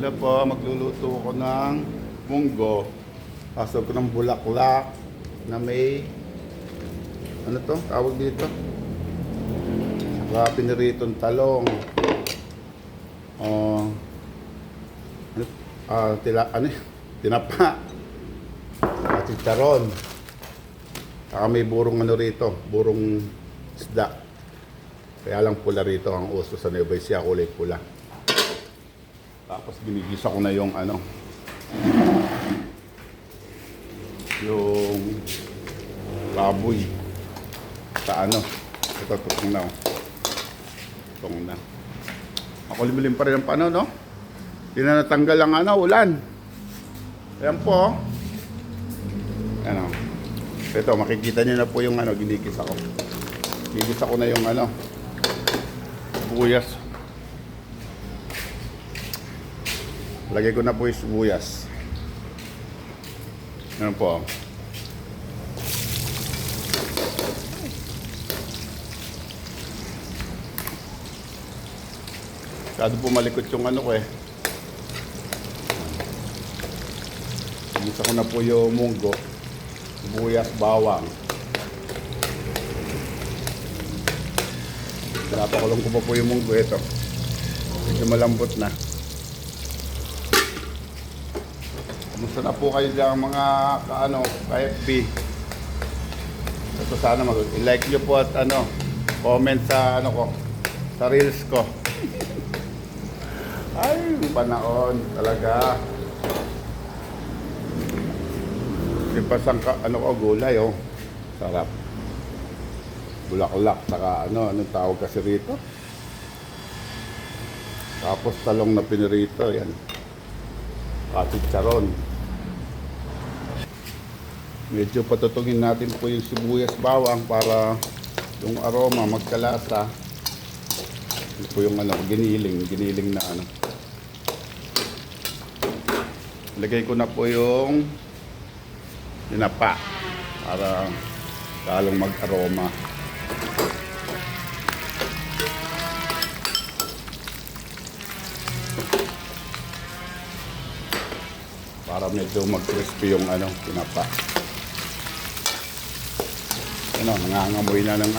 Hello po, magluluto ko ng munggo. Pasok ko ng bulaklak na may, ano to, tawag dito? Saka piniritong talong. Tinapa. Saka chicharon. Saka may burong ano rito, burong isda. Kaya lang pula rito ang uso sa Nueva Ecija, kulay pula. Tapos ginigisa ko na yung ano, yung baboy sa ano. Ito, tutong na. Tutong na. Makulimlim pa rin ang pano, no? Hindi na natanggal ang ano, ulan. Ayan po. Ano. Ito, makikita niyo na po yung ano, ginigisa ko. Ginigisa ko na yung ano, sibuyas. Lagay ko na po yung sibuyas. Ano po. Masyado po malikot yung ano ko eh. Gisa ko na po yung munggo. Sibuyas, bawang. Pinapakulong ko pa po yung munggo ito. Medyo malambot na. Kumusta na po kayo dyan mga ka-FB? Ito sana i-like nyo po at comment sa ko, sa reels ko. Ay, panahon talaga. Sipasang gulay oh. Sarap. Bulaklak, saka anong tawag kasi rito? Tapos talong na pinirito, yan. Chicharon. Medyo patutugin natin po yung sibuyas bawang para yung aroma magkalasa. Ito po yung giniling na ano. Lagay ko na po yung tinapa para lalong mag-aroma. Para medyo mag-crispy yung tinapa. Nangangamoy na ng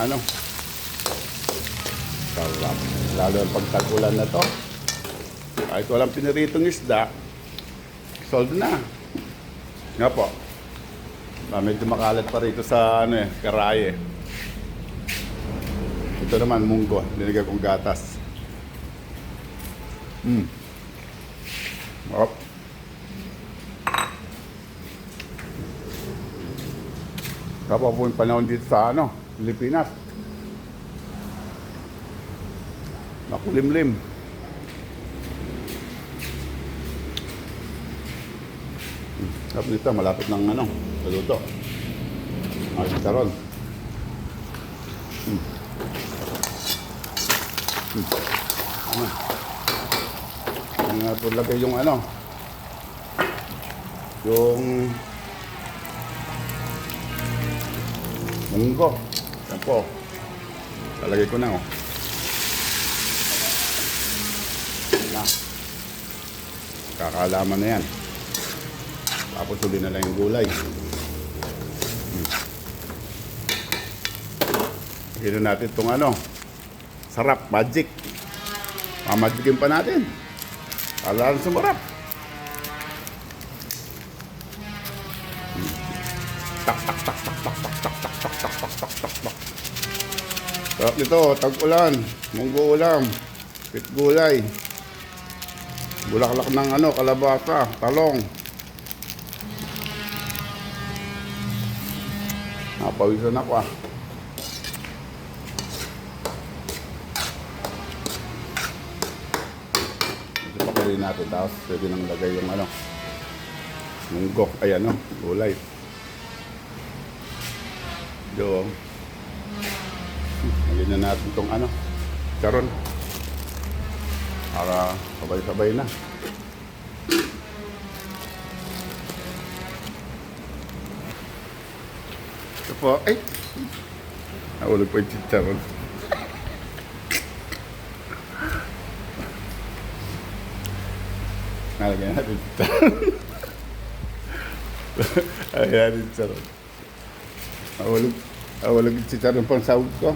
sarap. Lalo ang pagtagulan na to. Kahit walang piniritong isda, solve na. Nga po. Medyo makalat pa rito sa karaye. Ito naman munggo, dinigay kong gatas. Op. Kapag po yung panahon dito sa Pilipinas. Makulimlim. Tapos dito, malapit ng saluto. Chicharon. Ano nga po lagay yung yung munggo. Yan po. Lalagay ko na na. Kakalaman na yan. Tapos uli na lang yung gulay. Hilo natin itong sarap, magic. Mamagigin pa natin. Para sumarap. Tak tak tak tak tak tak tak tak tak tak tak tak tak tak. Sarap nito, tag-ulan, munggo ulam, pit gulay. Bulaklak ng kalabasa, talong. Napawisan ako Ito pakirin natin. Tapos pwede nang lagay yung munggo. Ay gulay. Ito. Lagyan na natin itong charon. Para sabay-sabay na. Ito po. Ay! Nahulog po yung chicharon. Nalagyan natin sa Lagyan natin sa Awalog si Charon pang sahod ko.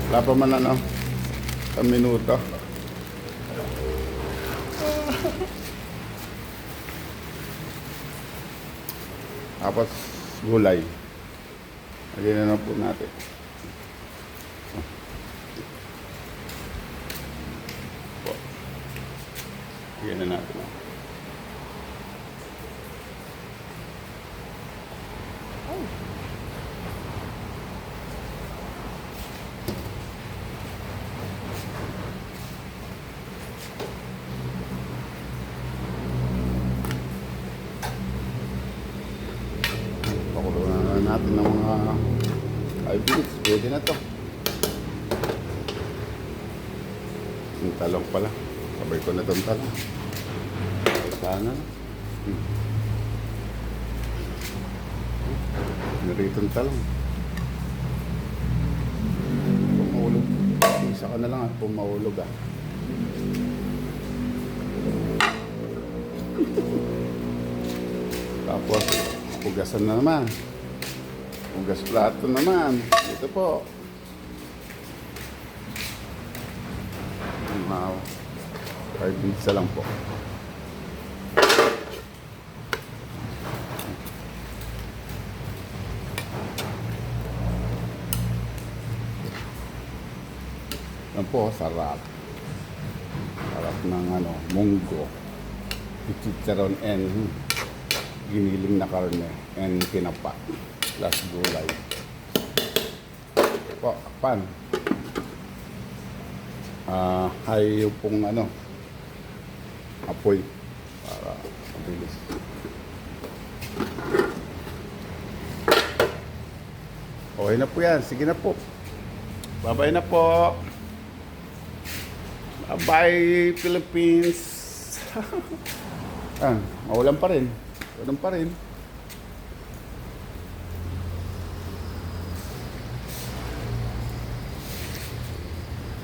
Wala pa man ano, sa minuto. Tapos gulay. Lagyan na po natin. Lagyan na natin. Pakulo na natin ng mga 5 minutes. Pwede na to. Yung talong pala. Sabay ko na itong talong. Sana. Narito ang talong. Pumahulog. Isa ka na lang at pumahulog ah. Tapos, pugasan na naman. Pugas plato naman. Ito po. Wow. 5 minutes na lang po. Yan po, sarap. Sarap ng ano, munggo. Chicharon and giniling na karne and tinapa plus gulay po pan high pong ano apoy para mabilis. Okay na po yan, sige na po, bye bye na po, bye bye Philippines. Maulan pa rin. Ganun pa rin.